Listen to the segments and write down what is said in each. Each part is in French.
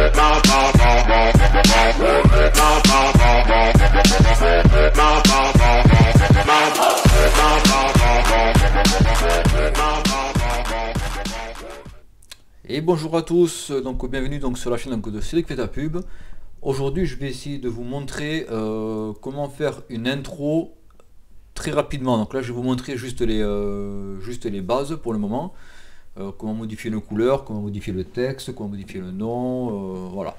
Et bonjour à tous, donc bienvenue donc sur la chaîne donc, de Cédric fait ta pub. Aujourd'hui je vais essayer de vous montrer comment faire une intro très rapidement. Donc là je vais vous montrer juste les bases pour le moment. Comment modifier nos couleurs, comment modifier le texte, comment modifier le nom, voilà.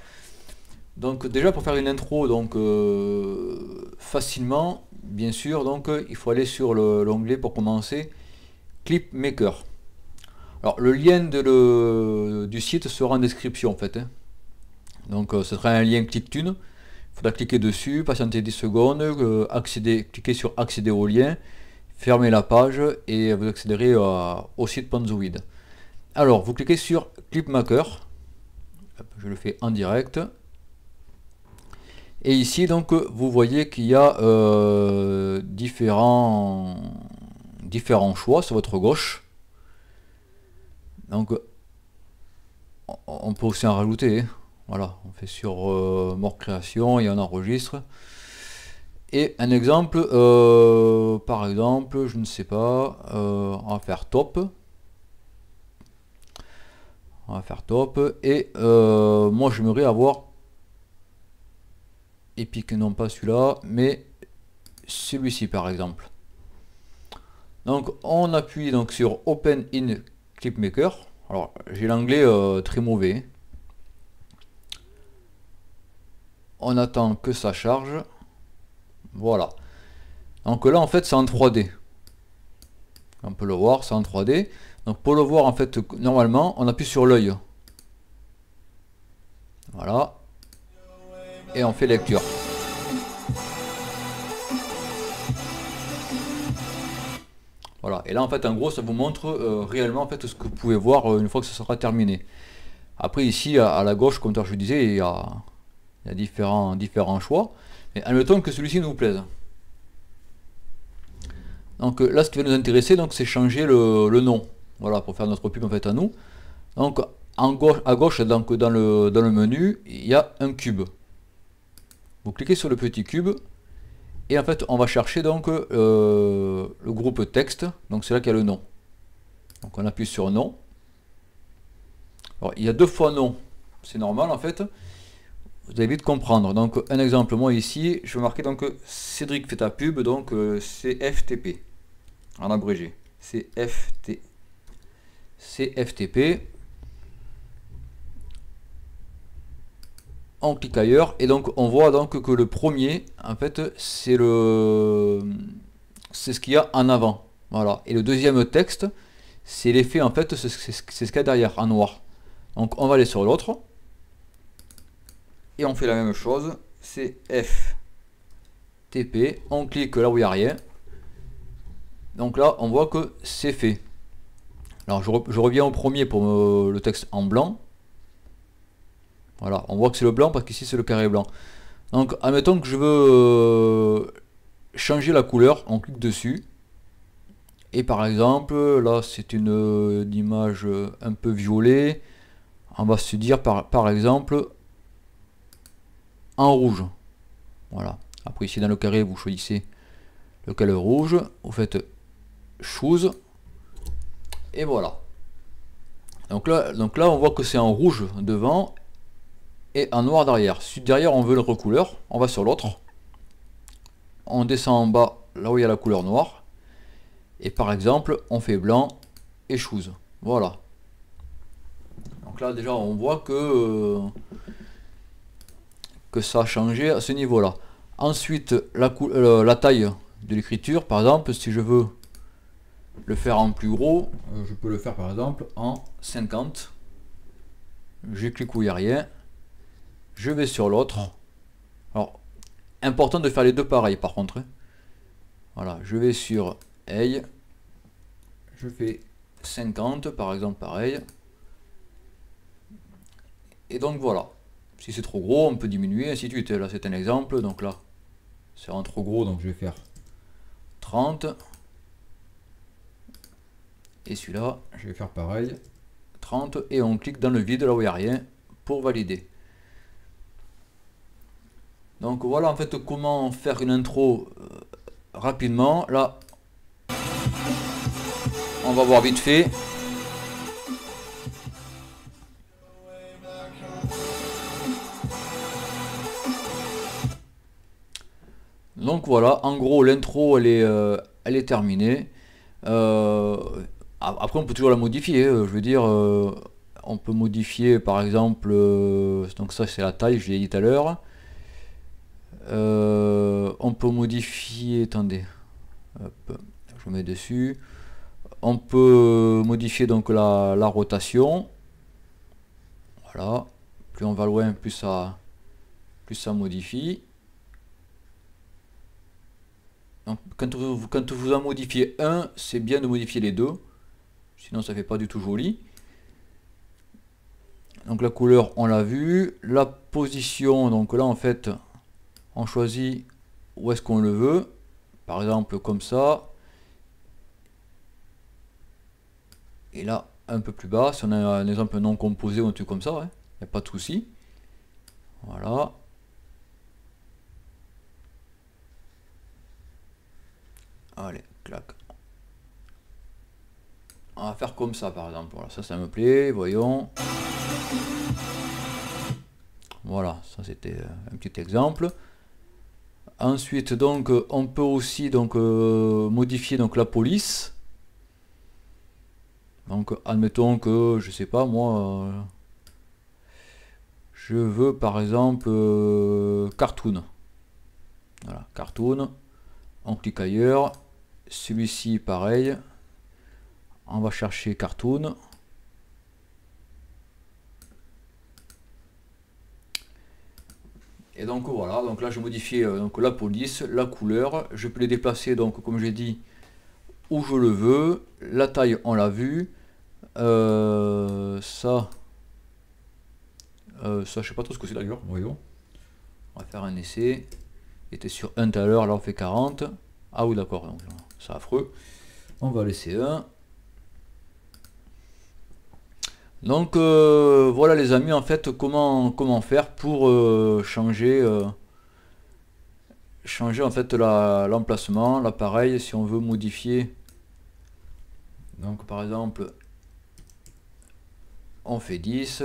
Donc déjà pour faire une intro donc facilement, bien sûr, donc il faut aller sur l'onglet pour commencer, Clip Maker. Alors le lien du site sera en description en fait, hein. Donc ce sera un lien ClickTune, il faudra cliquer dessus, patienter 10 secondes, cliquer sur accéder au lien, fermer la page et vous accéderez au site Panzoid. Alors vous cliquez sur Clipmaker, je le fais en direct, et ici donc vous voyez qu'il y a différents choix sur votre gauche. Donc on peut aussi en rajouter, hein. Voilà, on fait sur mort création et on enregistre. Et un exemple, par exemple, je ne sais pas, on va faire top. On va faire top et moi j'aimerais avoir Epic, non pas celui-là, mais celui-ci par exemple. Donc on appuie donc sur Open in Clipmaker. Alors j'ai l'anglais très mauvais. On attend que ça charge. Voilà. Donc là en fait c'est en 3D. On peut le voir, c'est en 3D. Donc pour le voir en fait normalement on appuie sur l'œil. Voilà. Et on fait lecture. Voilà, et là en fait en gros ça vous montre réellement en fait ce que vous pouvez voir une fois que ce sera terminé. Après ici à la gauche, comme je disais, il y a différents choix. Mais admettons que celui-ci nous plaise. Donc là ce qui va nous intéresser c'est changer le nom. Voilà, pour faire notre pub en fait à nous. Donc à gauche donc, dans le menu, il y a un cube. Vous cliquez sur le petit cube. Et en fait, on va chercher donc le groupe texte, donc c'est là qu'il y a le nom. Donc on appuie sur nom. Alors, il y a 2 fois nom, c'est normal en fait. Vous allez vite comprendre. Donc un exemple, moi ici, je vais marquer donc Cédric fait ta pub, donc CFTP, en abrégé. CFTP. On clique ailleurs et donc on voit donc que le premier en fait c'est ce qu'il y a en avant, voilà, et le deuxième texte c'est l'effet en fait, c'est ce qu'il y a derrière en noir. Donc on va aller sur l'autre et on fait la même chose, c'est FTP, on clique là où il n'y a rien, donc là on voit que c'est fait. Alors je reviens au premier pour le texte en blanc. Voilà, on voit que c'est le blanc parce qu'ici c'est le carré blanc. Donc admettons que je veux changer la couleur, on clique dessus. Et par exemple, là c'est une image un peu violet. On va se dire par exemple en rouge. Voilà. Après ici dans le carré, vous choisissez lequel rouge. Vous faites choose. Et voilà. Donc là on voit que c'est en rouge devant et en noir derrière. Si derrière on veut le recouleur, on va sur l'autre, on descend en bas là où il y a la couleur noire, et par exemple on fait blanc et choose. Voilà. Donc là déjà on voit que ça a changé à ce niveau là. Ensuite la taille de l'écriture, par exemple si je veux le faire en plus gros, je peux le faire par exemple en 50. Je clique où il n'y a rien. Je vais sur l'autre. Alors, important de faire les deux pareils par contre, hein. Voilà, je vais sur Hey. Je fais 50 par exemple, pareil. Et donc voilà. Si c'est trop gros, on peut diminuer, ainsi de suite. Là, c'est un exemple. Donc là, c'est vraiment trop gros, donc je vais faire 30. Et celui-là, je vais faire pareil. 30. Et on clique dans le vide, là où il n'y a rien, pour valider. Donc voilà en fait comment faire une intro rapidement. Là, on va voir vite fait. Donc voilà, en gros l'intro elle est terminée. Euh, Après on peut toujours la modifier, je veux dire, on peut modifier par exemple, donc ça c'est la taille, je l'ai dit tout à l'heure. On peut modifier, attendez, hop, je mets dessus. On peut modifier donc la rotation. Voilà, plus on va loin, plus ça modifie. Donc, quand vous en modifiez un, c'est bien de modifier les deux, sinon ça fait pas du tout joli. Donc la couleur, on l'a vu. La position, donc là en fait, on choisit où est-ce qu'on le veut. Par exemple comme ça. Et là, un peu plus bas, si on a un exemple non composé ou un truc comme ça, il n'y a pas de souci. Voilà. Allez, clac. On va faire comme ça par exemple. Voilà, ça me plaît, voyons. Voilà, ça c'était un petit exemple. Ensuite, donc, on peut aussi donc modifier donc la police. Donc, admettons que, je sais pas, moi, je veux par exemple cartoon. Voilà, cartoon. On clique ailleurs. Celui-ci, pareil. On va chercher cartoon. Et donc voilà, donc là je modifie donc la police, la couleur, je peux les déplacer donc comme j'ai dit où je le veux, la taille on l'a vu, ça je sais pas trop ce que c'est d'ailleurs, voyons. On va faire un essai, il était sur 1 tout à l'heure, là on fait 40, ah oui d'accord, c'est affreux, on va laisser 1. Donc voilà les amis en fait comment faire pour changer en fait l'emplacement, l'appareil si on veut modifier. Donc par exemple on fait 10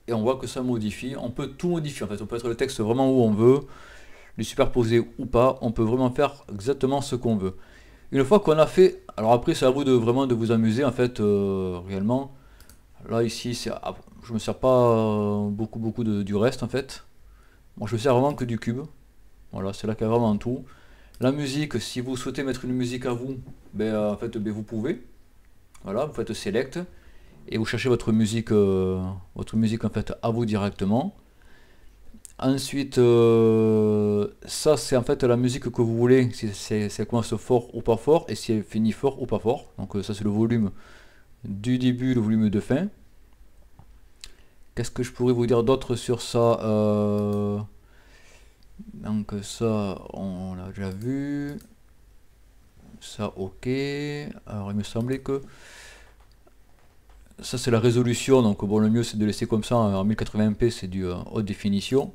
et on voit que ça modifie, on peut tout modifier en fait, on peut mettre le texte vraiment où on veut, le superposer ou pas, on peut vraiment faire exactement ce qu'on veut. Une fois qu'on a fait, alors après c'est à vous de vraiment de vous amuser en fait réellement. Là ici je me sers pas beaucoup du reste en fait. Moi je me sers vraiment que du cube. Voilà, c'est là qu'il y a vraiment tout. La musique, si vous souhaitez mettre une musique à vous, en fait vous pouvez. Voilà, vous faites select et vous cherchez votre musique en fait à vous directement. Ensuite, ça c'est en fait la musique que vous voulez, si elle commence fort ou pas fort, et si elle finit fort ou pas fort. Donc ça c'est le volume du début, le volume de fin. Qu'est-ce que je pourrais vous dire d'autre sur ça donc ça on l'a déjà vu. Ça ok. Alors il me semblait que ça c'est la résolution, donc bon le mieux c'est de laisser comme ça en 1080p, c'est du haute définition.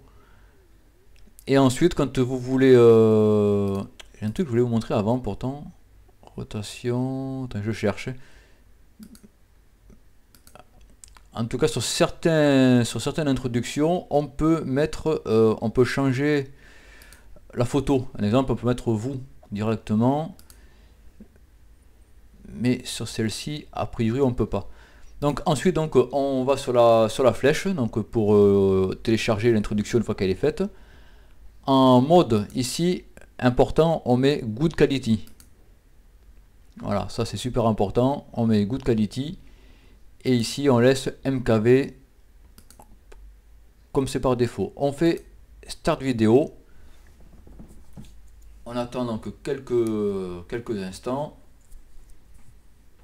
Et ensuite quand vous voulez j'ai un truc que je voulais vous montrer avant pourtant, rotation, attends, je cherche. En tout cas sur certaines introductions on peut mettre on peut changer la photo. Un exemple, on peut mettre vous directement, mais sur celle-ci a priori on peut pas. Donc ensuite donc on va sur la flèche donc pour télécharger l'introduction une fois qu'elle est faite. En mode ici important on met good quality. Voilà, ça c'est super important, on met good quality et ici on laisse MKV comme c'est par défaut. On fait start vidéo. On attend donc quelques instants.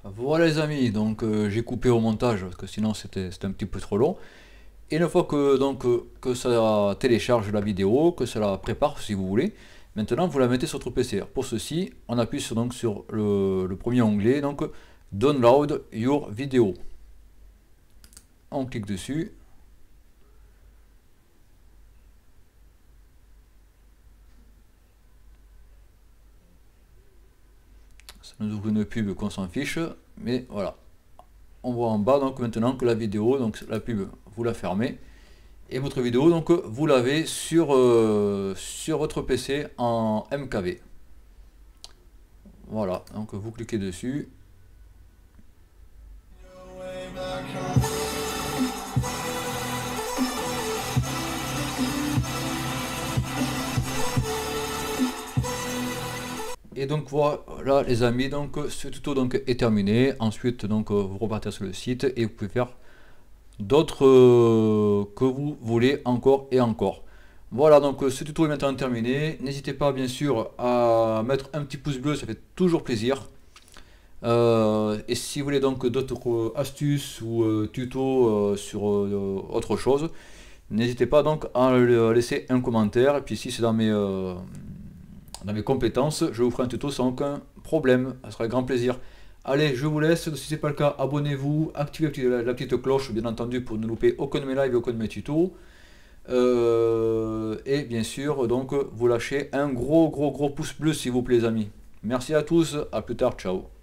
Voilà les amis, donc j'ai coupé au montage parce que sinon c'était un petit peu trop long. Et une fois que que ça télécharge la vidéo, que ça la prépare si vous voulez, maintenant vous la mettez sur votre PC. Pour ceci, on appuie sur le premier onglet, donc Download Your Video. On clique dessus. nous ouvre une pub qu'on s'en fiche, mais voilà. On voit en bas donc maintenant que la vidéo, donc la pub, vous la fermez. Et votre vidéo, donc vous l'avez sur, sur votre PC en MKV. Voilà, donc vous cliquez dessus. Et donc voilà les amis, donc ce tuto donc est terminé. Ensuite donc vous repartez sur le site et vous pouvez faire d'autres que vous voulez encore et encore. Voilà, donc ce tuto est maintenant terminé. N'hésitez pas bien sûr à mettre un petit pouce bleu, ça fait toujours plaisir. Et si vous voulez donc d'autres astuces ou tutos sur autre chose, n'hésitez pas donc à laisser un commentaire. Et puis si c'est dans mes compétences, je vous ferai un tuto sans aucun problème, ça sera un grand plaisir. Allez, je vous laisse, si ce n'est pas le cas, abonnez-vous, activez la petite cloche, bien entendu, pour ne louper aucun de mes lives et aucun de mes tutos. Et bien sûr, donc, vous lâchez un gros pouce bleu, s'il vous plaît, les amis. Merci à tous, à plus tard, ciao.